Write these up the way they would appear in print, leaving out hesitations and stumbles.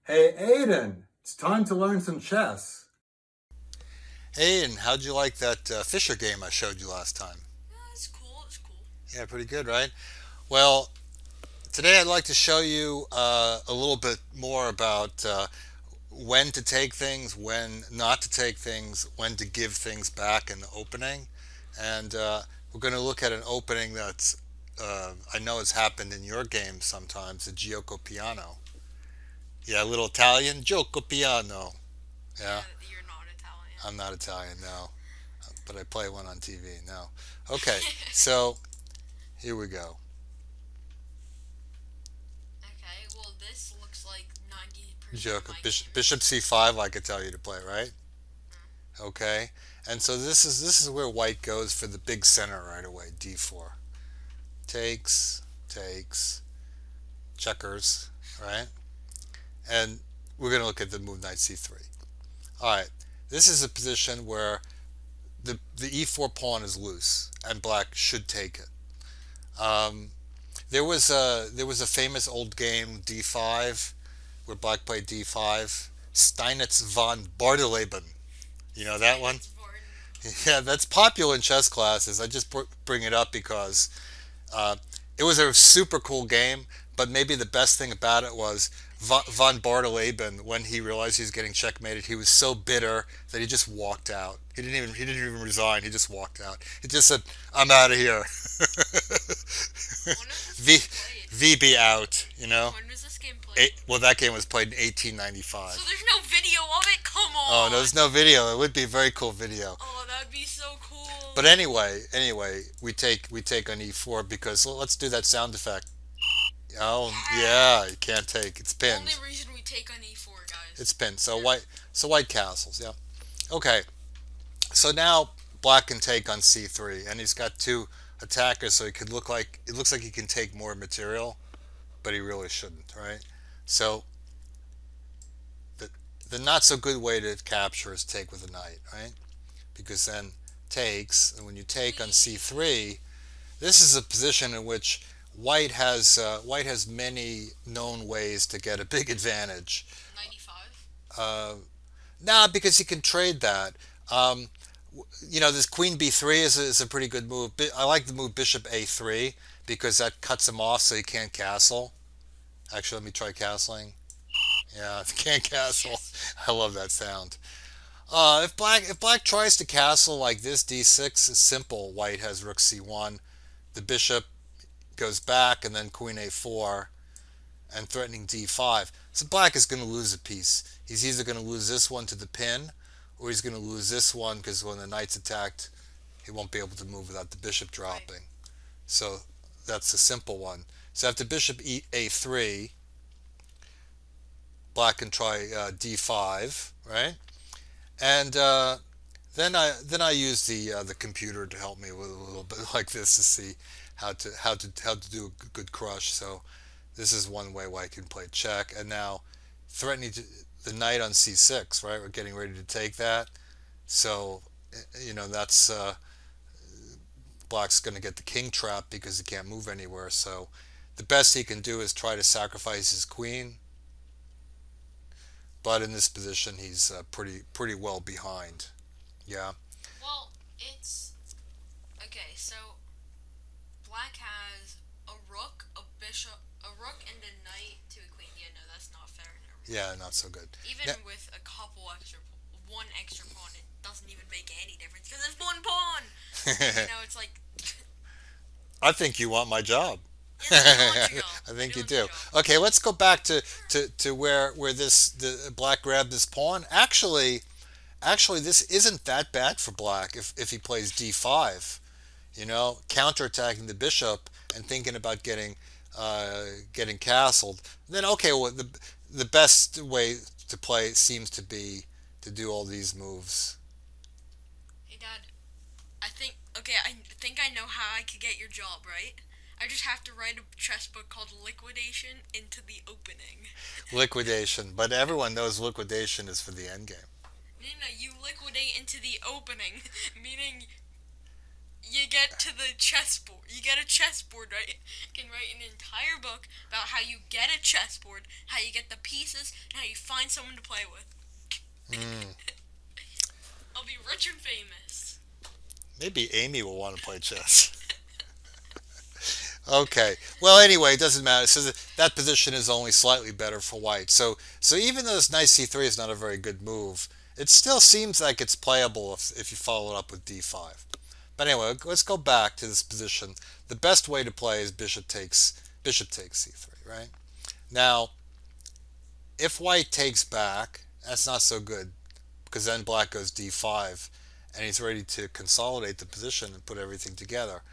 Hey Aiden, it's time to learn some chess. Hey, and how'd you like that Fisher game I showed you last time? It's cool. It's cool. Yeah, pretty good, right? Well, today I'd like to show you a little bit more about when to take things, when not to take things, when to give things back in the opening. And we're going to look at an opening that's, I know has happened in your game sometimes, the Gioco Piano. Yeah, a little Italian, Gioco Piano. Yeah, Yeah, you're not Italian. I'm not Italian, no, but I play one on TV, no. Okay, so here we go. Okay, well, this looks like 90% of Joke. my Bishop games. c5. I could tell you to play, right? Hmm. Okay. And so this is where white goes for the big center right away. d4 takes, takes, checkers, right? And we're going to look at the move knight c3. All right. This is a position where the e4 pawn is loose, and black should take it. There was a famous old game d5 where black played d5. Steinitz von Bardeleben. You know that one? Steinitz Varden. Yeah, that's popular in chess classes. I just bring it up because uh, it was a super cool game, but maybe the best thing about it was von Bardeleben, when he realized he was getting checkmated, he was so bitter that he just walked out. He didn't even resign. He just walked out. He just said, "I'm out of here." When was this v game played? VB out. You know. When was this game played? Well, that game was played in So 1895. there's no video of it? Come Oh no, on! there's no video. It would be a very cool video. Oh, that'd be so But cool. anyway, we take on e4 because let's do that sound effect. Oh Yeah! yeah, you can't take. It's Only pinned. reason we take on e4, guys. It's pinned. So There. white castles. Yeah. Okay. So now black can take on c3, and he's got two attackers, so it looks like he can take more material, but he really shouldn't, right? So the the not so good way to capture is take with a knight, right? Because then takes, and when you take on Please. c3, this is a position in which white has many known ways to get a big advantage. 95? Uh, nah, because he can trade that. Um, this queen b3 is a pretty good move. I like the move bishop a3 because that cuts him off so he can't castle. Actually, let me try castling. Yeah, can't castle. Yes. I love that sound. If black tries to castle like this, d6 is simple. White has rook c1. The bishop goes back, and then queen a4, and threatening d5. So black is going to lose a piece. He's either going to lose this one to the pin, or he's going to lose this one because when the knight's attacked, he won't be able to move without the bishop Right. dropping. So that's a simple one. So after bishop a3, black can try d5, right? And then I use the computer to help me with a little bit like this to see how to do a good crush. So this is one way why I can play check, and now threatening the knight on c6. Right, we're getting ready to take that. So that's black's going to get the king trap because he can't move anywhere. So the best he can do is try to sacrifice his queen, but in this position he's pretty well behind. Yeah. Well, it's. Okay, so black has a rook, a bishop, a rook, and a knight to a queen. Yeah, no, that's not fair. Never mind. Yeah, not so good. Now, Even with a couple extra, one extra pawn, it doesn't even make any difference because it's one pawn. It's like, I think you want my job. yes, I do want your job. I I think do you want your do. job. Okay, let's go back to where the black grabbed this pawn. Actually, this isn't that bad for black if he plays d5. Counterattacking the bishop and thinking about getting castled. Then okay, well the best way to play seems to be to do all these moves. Hey, Dad. I think. Okay, I think I know how I could get your job. Right. I just have to write a chess book called Liquidation into the Opening. Liquidation, but everyone knows liquidation is for the end game. No, no, you liquidate into the opening, meaning you get to the chessboard. You get a chessboard, right? You can write an entire book about how you get a chessboard, how you get the pieces, and how you find someone to play with. I'll be rich and famous. Maybe Amy will want to play chess. Okay. Well, anyway, it doesn't matter. So that position is only slightly better for white. So even though this knight c3 is not a very good move, it still seems like it's playable if you follow it up with d5. But anyway, let's go back to this position. The best way to play is bishop takes c3, right? Now, if white takes back, that's not so good because then black goes d5 and he's ready to consolidate the position and put everything together.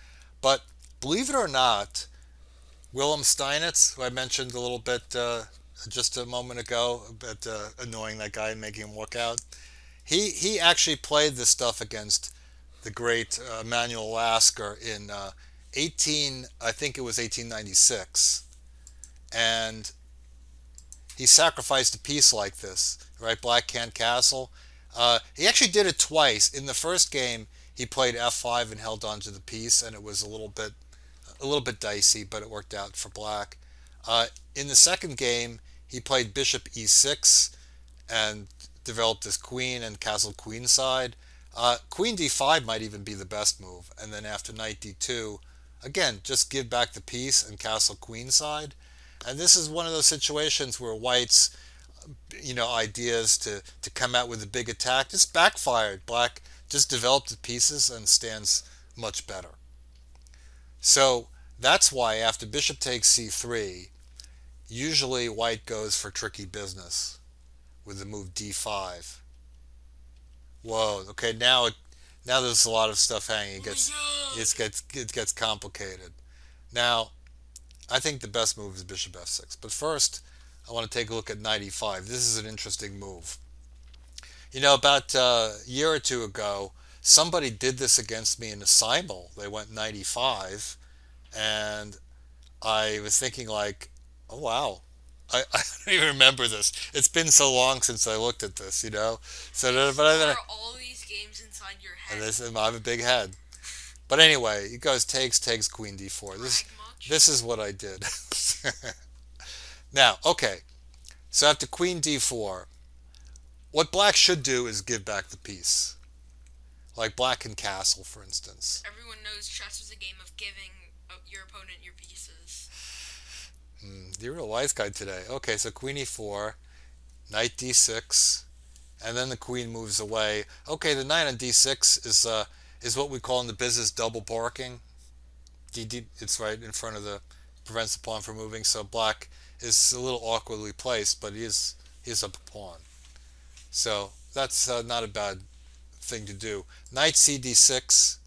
But believe it or not, Willem Steinitz, who I mentioned a little bit just a moment ago, about annoying that guy and making him walk out, he actually played this stuff against the great Emanuel Lasker in I think it was 1896, and he sacrificed a piece like this, right? Black can't castle. He actually did it twice. In the first game, he played f5 and held on to the piece, and it was a little bit dicey, but it worked out for black. In the second game, he played bishop e6 and developed his queen and castled queenside. Queen d5 might even be the best move, and then after knight d2, again, just give back the piece and castle queenside. And this is one of those situations where white's ideas to come out with a big attack just backfired. Black just developed the pieces and stands much better. So that's why after bishop takes c3, usually white goes for tricky business with the move d5. Whoa, okay, now there's a lot of stuff hanging. It gets complicated. Now, I think the best move is bishop f6. But first, I want to take a look at knight e5. This is an interesting move. About a year or two ago, somebody did this against me in a simul. They went knight e5, and I was thinking like, oh wow, I don't even remember this. It's been so long since I looked at this, So, but There are all these games inside your head. I have a big head. But anyway, it goes takes queen d4. This is what I did. Now, okay. So after queen d4, what black should do is give back the piece. Like black can castle, for instance. Everyone knows chess is a game of giving your opponent your pieces. You're a wise guy today. Okay, so queen e4, knight d6, and then the queen moves away. Okay, the knight on d6 is what we call in the business double barking. It's right in front of prevents the pawn from moving. So black is a little awkwardly placed, but he is up a pawn. So that's not a bad thing to do. Knight cd6,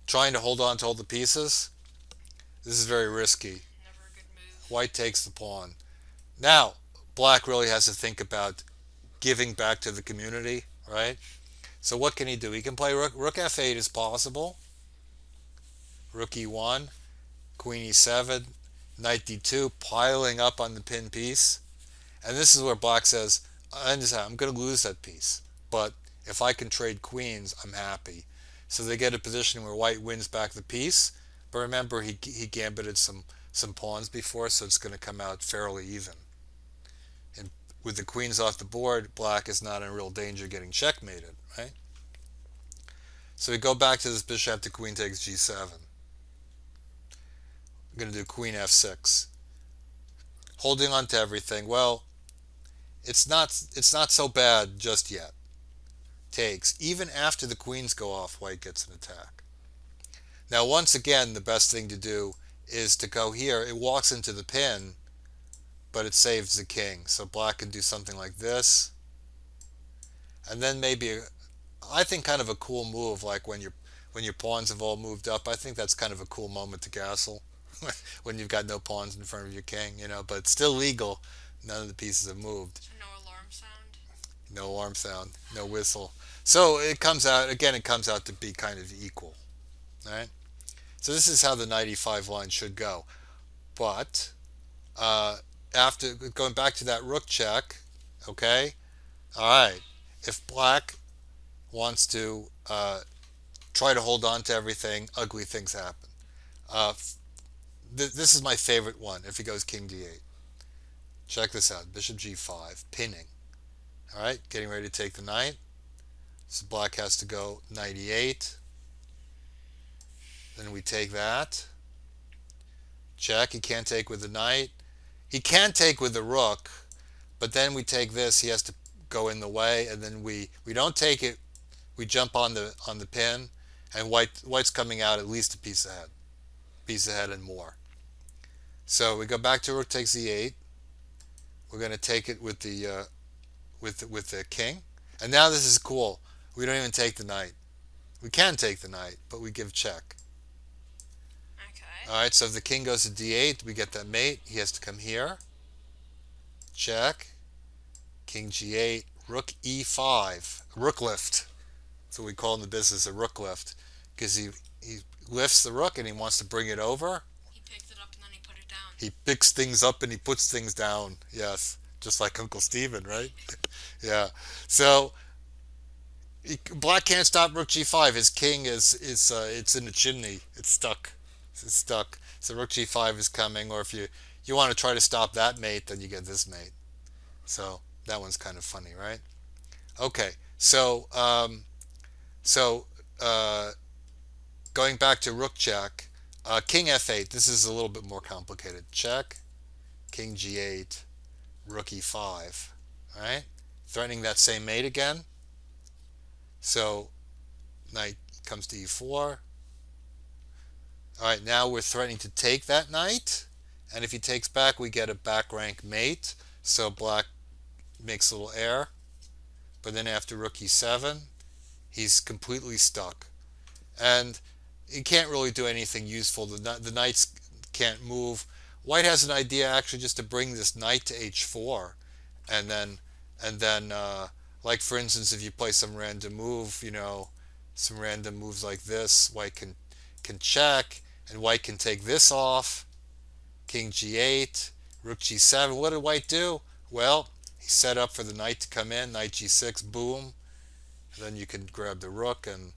trying to hold on to all the pieces. This is very risky. Never a good move. White takes the pawn. Now, black really has to think about giving back to the community, right? So what can he do? He can play rook f8 is possible. Rook e1, queen e7, knight d2, piling up on the pin piece. And this is where black says, I understand, I'm going to lose that piece, but if I can trade queens, I'm happy. So they get a position where white wins back the piece, but remember he gambited some pawns before, so it's going to come out fairly even. And with the queens off the board, black is not in real danger getting checkmated, right? So we go back to this bishop after queen takes g7. I'm going to do queen f6. Holding on to everything. Well, it's not so bad just yet. Takes. Even after the queens go off, white gets an attack. Now, once again, the best thing to do is to go here. It walks into the pin, but it saves the king. So black can do something like this. And then maybe, I think kind of a cool move, like when your pawns have all moved up. I think that's kind of a cool moment to castle. When you've got no pawns in front of your king, but it's still legal. None of the pieces have moved. No alarm sound? No alarm sound, no whistle. So it comes out to be kind of equal. All right? So this is how the knight e5 line should go. But after going back to that rook check, okay? All right. If black wants to try to hold on to everything, ugly things happen. Uh, this is my favorite one. If he goes king d8, check this out: bishop g5, pinning. All right, getting ready to take the knight. So black has to go knight e8. Then we take that. Check. He can't take with the knight. He can take with the rook, but then we take this. He has to go in the way, and then we don't take it. We jump on the pin, and white's coming out at least a piece ahead and more. So we go back to rook takes e8. We're going to take it with the with the king, and now this is cool. We don't even take the knight. We can take the knight, but we give check. Okay. All right. So if the king goes to d8, we get that mate. He has to come here. Check. King g8. Rook e5. Rook lift. That's what we call in the business a rook lift, because he lifts the rook and he wants to bring it over. He picked it up and then he put it down. He picks things up and he puts things down. Yes, just like Uncle Stephen, right? Yeah. So black can't stop rook g5. His king is it's in the chimney. It's stuck. It's stuck. So rook g5 is coming. Or if you want to try to stop that mate, then you get this mate. So that one's kind of funny, right? Okay. So going back to rook check, king f8. This is a little bit more complicated. Check, king g8, rook e5. All right, threatening that same mate again. So knight comes to e4. All right, now we're threatening to take that knight, and if he takes back, we get a back rank mate. So black makes a little error, but then after rook e7, he's completely stuck, and he can't really do anything useful. The knights can't move. White has an idea actually just to bring this knight to h4, and then like for instance, if you play some random move, some random moves like this, white can check, and white can take this off. King g8, rook g7. What did white do? Well, he set up for the knight to come in. Knight g6, boom. Then you can grab the rook and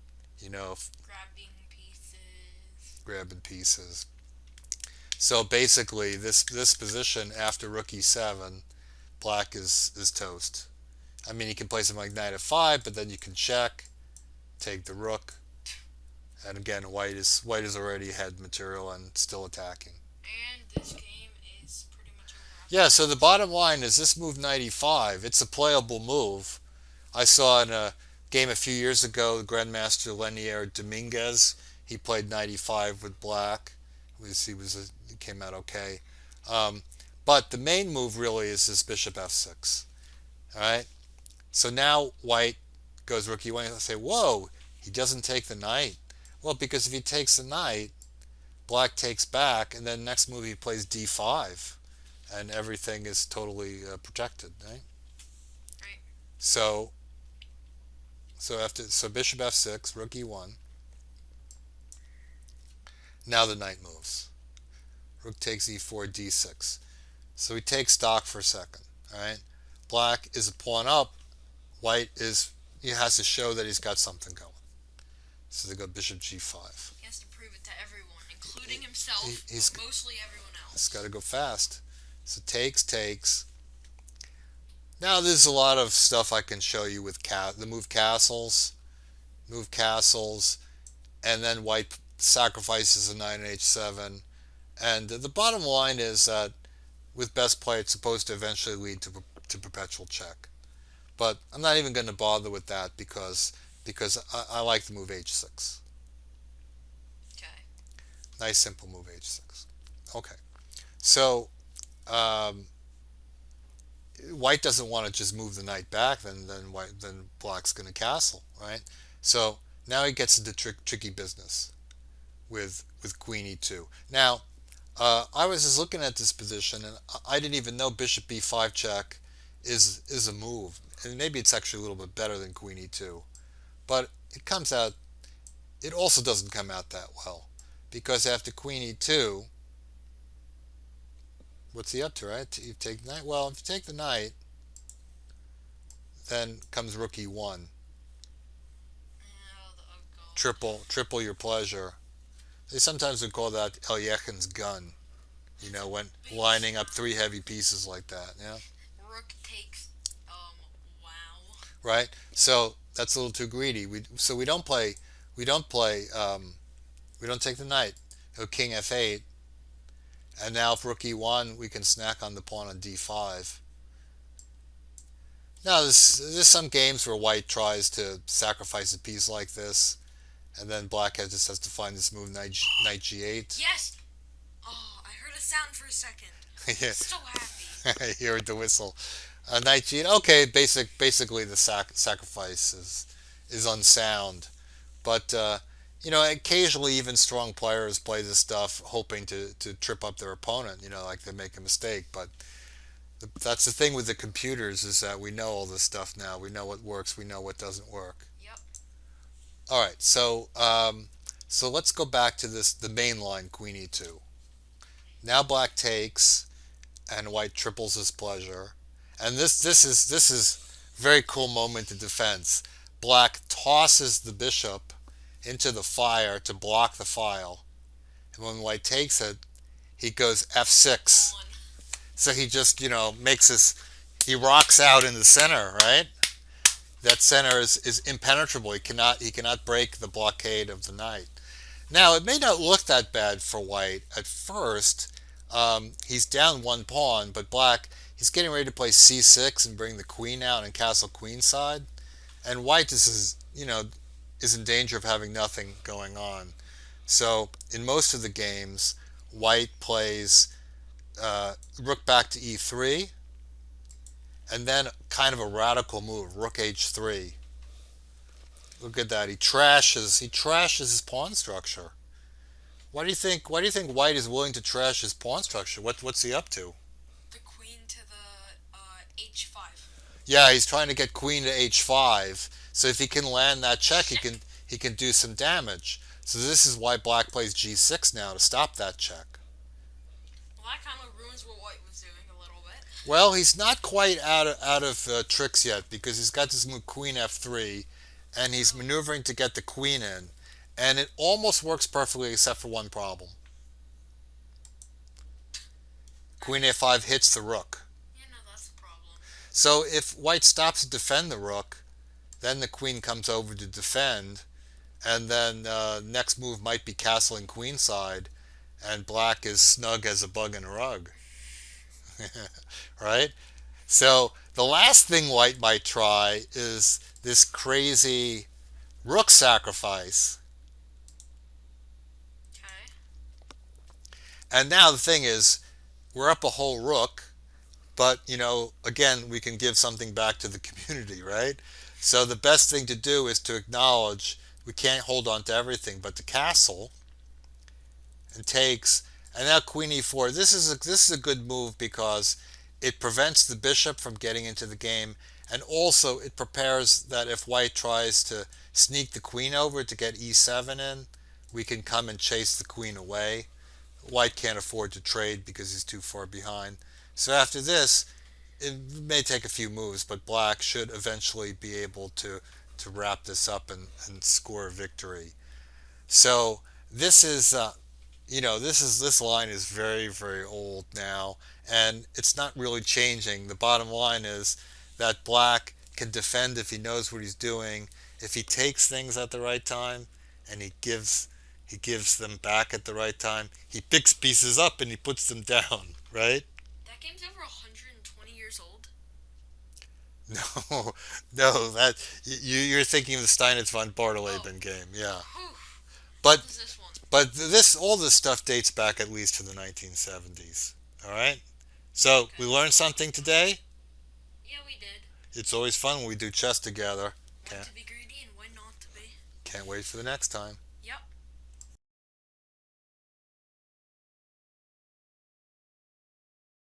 grabbing pieces. So basically, this position after rook e7, black is toast. I mean, you can play something like knight f5, but then you can check, take the rook, and again, white is already ahead material and still attacking. And this game is pretty much over. Yeah. So the bottom line is this move knight e5. It's a playable move. I saw in a game a few years ago, Grandmaster Lenier Dominguez. He played knight e5 with black. He came out okay. But the main move really is this bishop f6. All right. So now white goes rook e1. You'll say, whoa, he doesn't take the knight. Well, because if he takes the knight, black takes back, and then next move he plays d5, and everything is totally protected. Right. Right. So bishop f6, rook e1. Now the knight moves. Rook takes e4, d6. So he takes stock for a second. All right. Black is a pawn up. White he has to show that he's got something going. So they go bishop g5. He has to prove it to everyone, including himself, but mostly everyone else. He's got to go fast. So takes. Now there's a lot of stuff I can show you with the move castles, and then white sacrifices a knight on h7. And the bottom line is that with best play, it's supposed to eventually lead to perpetual check. But I'm not even going to bother with that because I like the move h6. Okay. Nice simple move h6. Okay. So white doesn't want to just move the knight back, then black's going to castle, right? So now he gets into tricky business with queen e2. Now I was just looking at this position, and I didn't even know bishop b5 check is a move, and maybe it's actually a little bit better than queen e2, but it also doesn't come out that well, because after queen e2, what's he up to, right? You take the knight. Well, if you take the knight, then comes rook e1. Oh God. triple your pleasure. They sometimes would call that Elyechin's gun. When Big lining up shot. three heavy pieces like that. Yeah, Rook takes. Wow. right. So that's a little too greedy. We don't play. We don't play. We don't take the knight. Go king f8, and now if rook e1, we can snack on the pawn on d5. Now there's some games where white tries to sacrifice a piece like this, and then black just has to find this move knight g8. Yes. Oh, I heard a sound for a second. Yeah, So happy. I heard the whistle. Knight g8. Okay, basically the sacrifice is unsound, but occasionally even strong players play this stuff hoping to trip up their opponent. Like they make a mistake, but that's the thing with the computers is that we know all this stuff now. We know what works. We know what doesn't work. Yep. All right, so let's go back to the main line queen e2. Now black takes, and white triples his pleasure, and this is a very cool moment in defense. Black tosses the bishop into the fire to block the file, and when white takes it, he goes f6. On. So he just makes he rocks out in the center, right? That center is impenetrable. He cannot break the blockade of the knight. Now it may not look that bad for white at first. He's down one pawn, but black, he's getting ready to play c6 and bring the queen out and castle queenside, and white is in danger of having nothing going on. So in most of the games, white plays rook back to e3, and then kind of a radical move, rook h3. Look at that. He trashes his pawn structure. Why do you think white is willing to trash his pawn structure? What's he up to? The queen to the h5. Yeah, he's trying to get queen to h5. So if he can land that check, he can do some damage. So this is why black plays g6 now to stop that check. Well, that kind of ruins what white was doing a little bit. Well, he's not quite out of tricks yet because he's got this move queen f3, and he's maneuvering to get the queen in, and it almost works perfectly except for one problem. Queen a5 hits the rook. Yeah, no, that's the problem. So if white stops to defend the rook, then the queen comes over to defend, and then next move might be castling queenside, and black is snug as a bug in a rug. Right? So the last thing white might try is this crazy rook sacrifice. Okay. And now the thing is, we're up a whole rook, but again, we can give something back to the community, right? So the best thing to do is to acknowledge we can't hold on to everything, but the castle and takes, and now queen e4. This is a good move because it prevents the bishop from getting into the game, and also it prepares that if white tries to sneak the queen over to get e7 in, we can come and chase the queen away. White can't afford to trade because he's too far behind. So after this, it may take a few moves, but black should eventually be able to wrap this up and score a victory. So this is this line is very, very old now, and it's not really changing. The bottom line is that black can defend if he knows what he's doing, if he takes things at the right time, and he gives them back at the right time. He picks pieces up and he puts them down, right? That game's over 120 years old. No, no, you're thinking of the Steinitz von Bartoleben game, yeah. Whew. But What was this one? all this stuff dates back at least to the 1970s. All right. So we learned something today. Yeah, we did. It's always fun when we do chess together. When to be greedy and when not to be. Can't wait for the next time.